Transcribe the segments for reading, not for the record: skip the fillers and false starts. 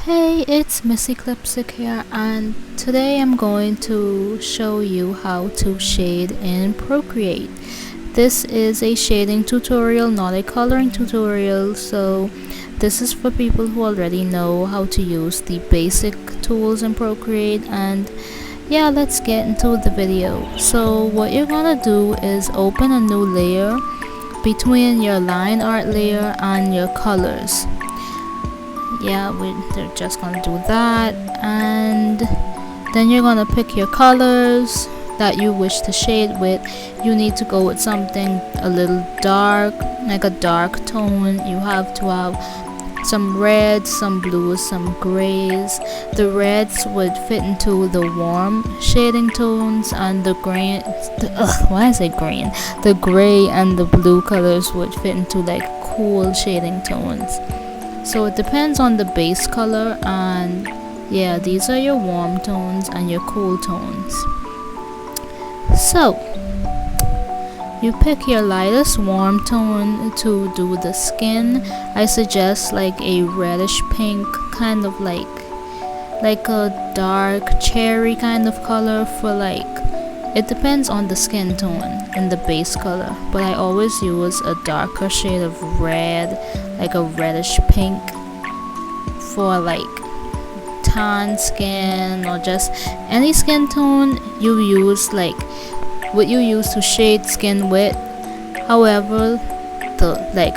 Hey, it's Miss E-Clipsic here, and today I'm going to show you how to shade in Procreate. This is a shading tutorial, not a coloring tutorial, so this is for people who already know how to use the basic tools in Procreate. And yeah, let's get into the video. So what you're gonna do is open a new layer between your line art layer and your colors. Yeah, they're just gonna do that, and then you're gonna pick your colors that you wish to shade with. You need to go with something a little dark, like a dark tone. You have to have some reds, some blues, some grays. The reds would fit into the warm shading tones, and the green the gray and the blue colors would fit into like cool shading tones. So it depends on the base color, and yeah, these are your warm tones and your cool tones. So you pick your lightest warm tone to do the skin. I suggest like a reddish pink, kind of like a dark cherry kind of color for it depends on the skin tone and the base color, but I always use a darker shade of red, like a reddish pink, for tan skin or just any skin tone you use, like what you use to shade skin with. However,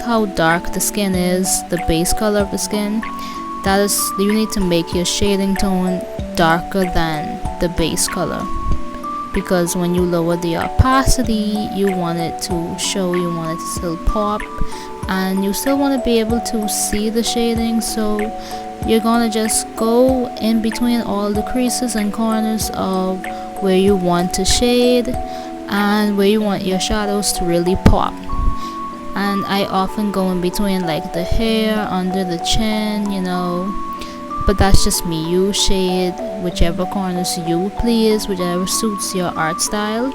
how dark the skin is, the base color of the skin, that is, you need to make your shading tone darker than the base color, because when you lower the opacity, you want it to show, you want it to still pop, and you still want to be able to see the shading. So you're gonna just go in between all the creases and corners of where you want to shade and where you want your shadows to really pop. And I often go in between like the hair, under the chin, but that's just me. You shade whichever corners you please, whichever suits your art style.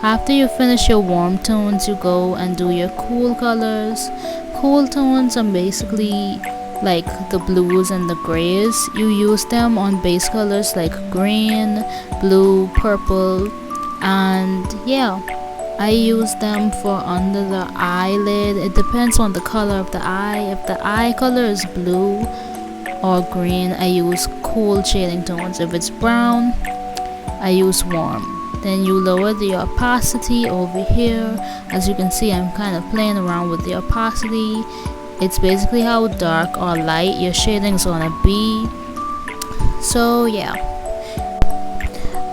After you finish your warm tones, you go and do your cool colors. Cool tones are basically like the blues and the grays. You use them on base colors like green, blue, purple, and yeah, I use them for under the eyelid. It depends on the color of the eye. If the eye color is blue or green, I use cool shading tones. If it's brown, I use warm. Then you lower the opacity over here. As you can see, I'm kind of playing around with the opacity. It's basically how dark or light your shading's gonna be. So yeah,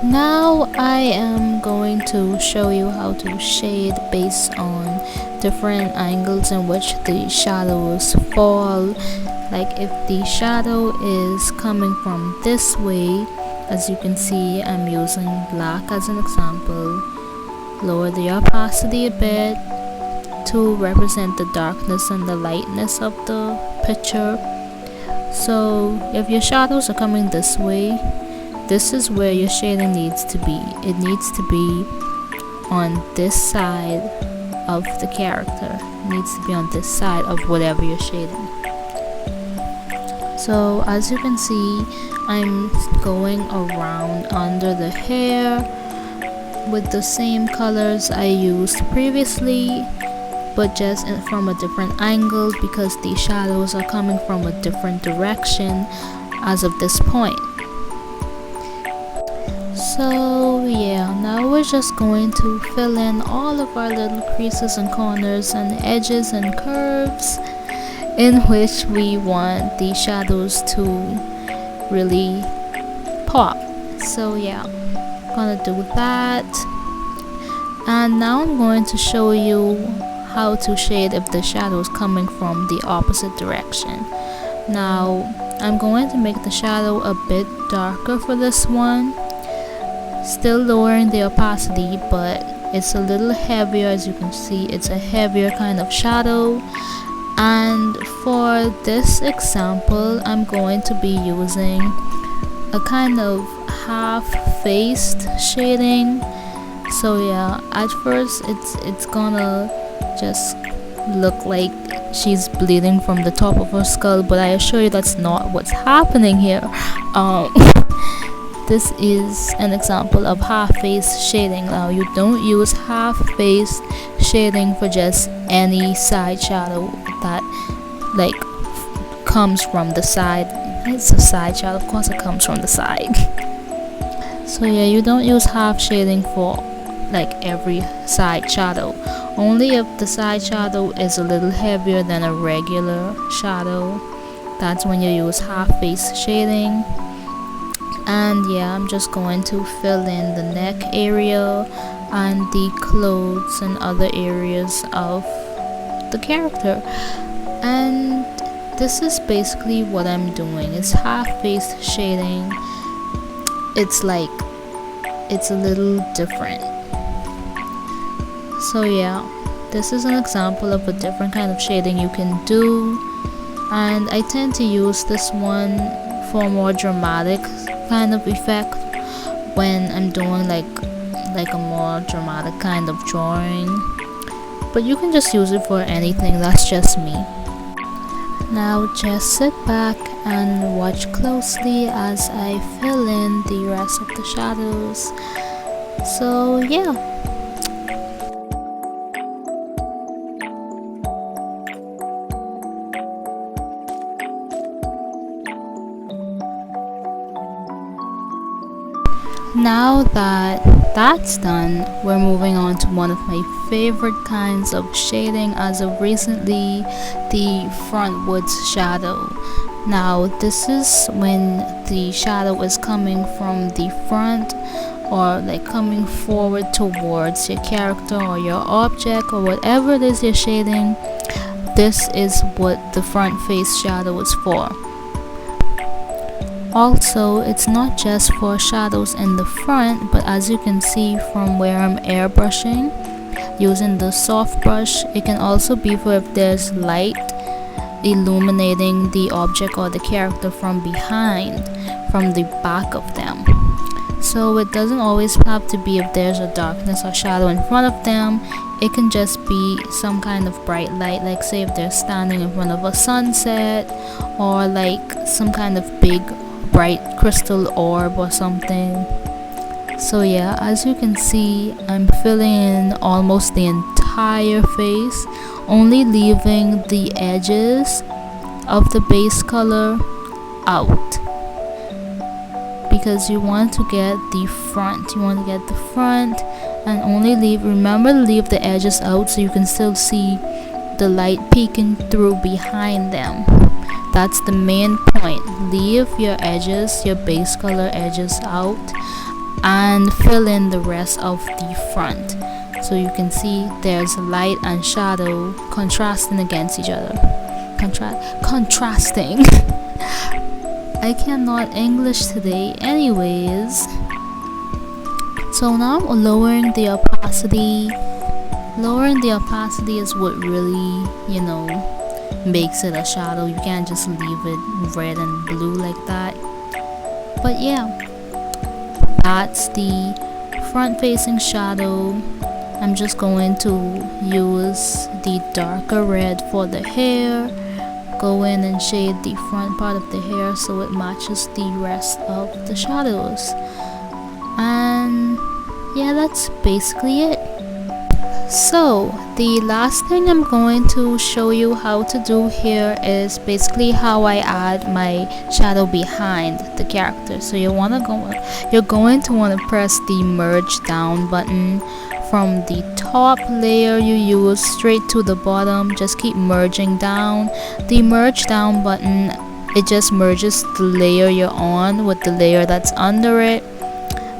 now I am going to show you how to shade based on different angles in which the shadows fall. Like if the shadow is coming from this way, as you can see, I'm using black as an example. Lower the opacity a bit to represent the darkness and the lightness of the picture. So if your shadows are coming this way, this is where your shading needs to be. It needs to be on this side of the character. It needs to be on this side of whatever you're shading. So as you can see, I'm going around under the hair with the same colors I used previously, but just from a different angle, because the shadows are coming from a different direction as of this point. So yeah, now we're just going to fill in all of our little creases and corners and edges and curves in which we want the shadows to really pop. So yeah, I'm gonna do that. And now I'm going to show you how to shade if the shadow is coming from the opposite direction. Now I'm going to make the shadow a bit darker for this one, still lowering the opacity, but it's a little heavier. As you can see, it's a heavier kind of shadow. And for this example, I'm going to be using a kind of half-faced shading. So yeah, at first it's gonna just look like she's bleeding from the top of her skull, but I assure you that's not what's happening here. um this is an example of half face shading. Now you don't use half face shading for just any side shadow that like comes from the side. It's a side shadow, of course it comes from the side. So yeah, you don't use half shading for like every side shadow. Only if the side shadow is a little heavier than a regular shadow, that's when you use half face shading. And yeah, I'm just going to fill in the neck area and the clothes and other areas of the character. And this is basically what I'm doing. It's half face shading. It's like it's a little different. So yeah, this is an example of a different kind of shading you can do, and I tend to use this one for a more dramatic kind of effect when I'm doing like a more dramatic kind of drawing, but you can just use it for anything. That's just me. Now just sit back and watch closely as I fill in the rest of the shadows. So yeah. Now that that's done, we're moving on to one of my favorite kinds of shading as of recently, the frontwards shadow. Now this is when the shadow is coming from the front, or like coming forward towards your character or your object or whatever it is you're shading. This is what the front face shadow is for. Also, it's not just for shadows in the front, but as you can see from where I'm airbrushing using the soft brush, it can also be for if there's light illuminating the object or the character from behind, from the back of them. So it doesn't always have to be if there's a darkness or shadow in front of them. It can just be some kind of bright light, like say if they're standing in front of a sunset, or like some kind of big bright crystal orb or something. So yeah, as you can see, I'm filling in almost the entire face, only leaving the edges of the base color out, because you want to get the front. And only remember to leave the edges out so you can still see the light peeking through behind them. That's the main point. Leave your edges, your base color edges out, and fill in the rest of the front. So you can see there's light and shadow contrasting against each other. Contrasting. I cannot English today. Anyways. So now I'm lowering the opacity. Lowering the opacity is what really, makes it a shadow. You can't just leave it red and blue like that. But yeah, that's the front facing shadow. I'm just going to use the darker red for the hair, go in and shade the front part of the hair so it matches the rest of the shadows. And yeah, that's basically it. So the last thing I'm going to show you how to do here is basically how I add my shadow behind the character. So you're going to want to press the merge down button from the top layer you use straight to the bottom. Just keep merging down. The merge down button, it just merges the layer you're on with the layer that's under it.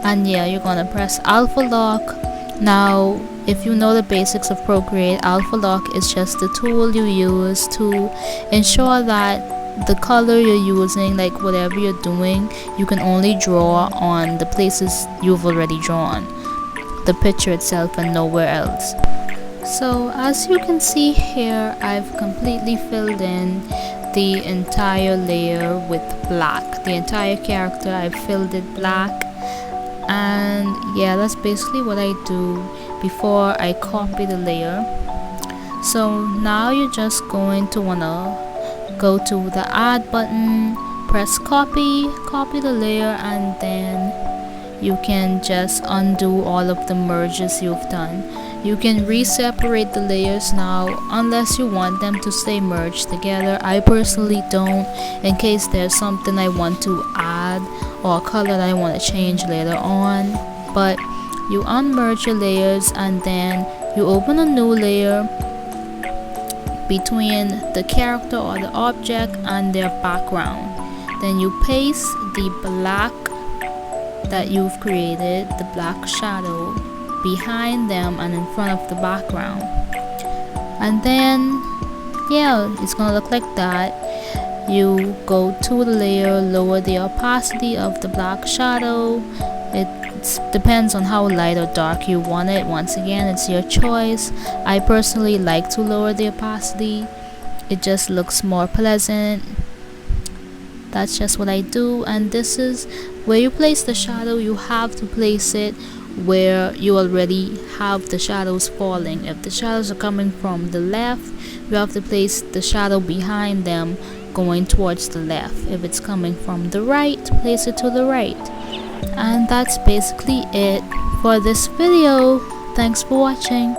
And yeah, you're gonna press alpha lock. Now if you know the basics of Procreate, alpha lock is just the tool you use to ensure that the color you're using, like whatever you're doing, you can only draw on the places you've already drawn, the picture itself and nowhere else. So as you can see here, I've completely filled in the entire layer with black. The entire character, I've filled it black. And yeah, that's basically what I do before I copy the layer. So now you're just going to wanna go to the add button, press copy the layer, and then you can just undo all of the merges you've done. You can re-separate the layers now unless you want them to stay merged together. I personally don't, in case there's something I want to add or a color that I want to change later on. But you unmerge your layers and then you open a new layer between the character or the object and their background. Then you paste the black that you've created, the black shadow, behind them and in front of the background. And then yeah, it's gonna look like that. You go to the layer, lower the opacity of the black shadow. It depends on how light or dark you want it. Once again, it's your choice. I personally like to lower the opacity. It just looks more pleasant. That's just what I do. And this is where you place the shadow. You have to place it where you already have the shadows falling. If the shadows are coming from the left, you have to place the shadow behind them going towards the left. If it's coming from the right, place it to the right. And that's basically it for this video. Thanks for watching.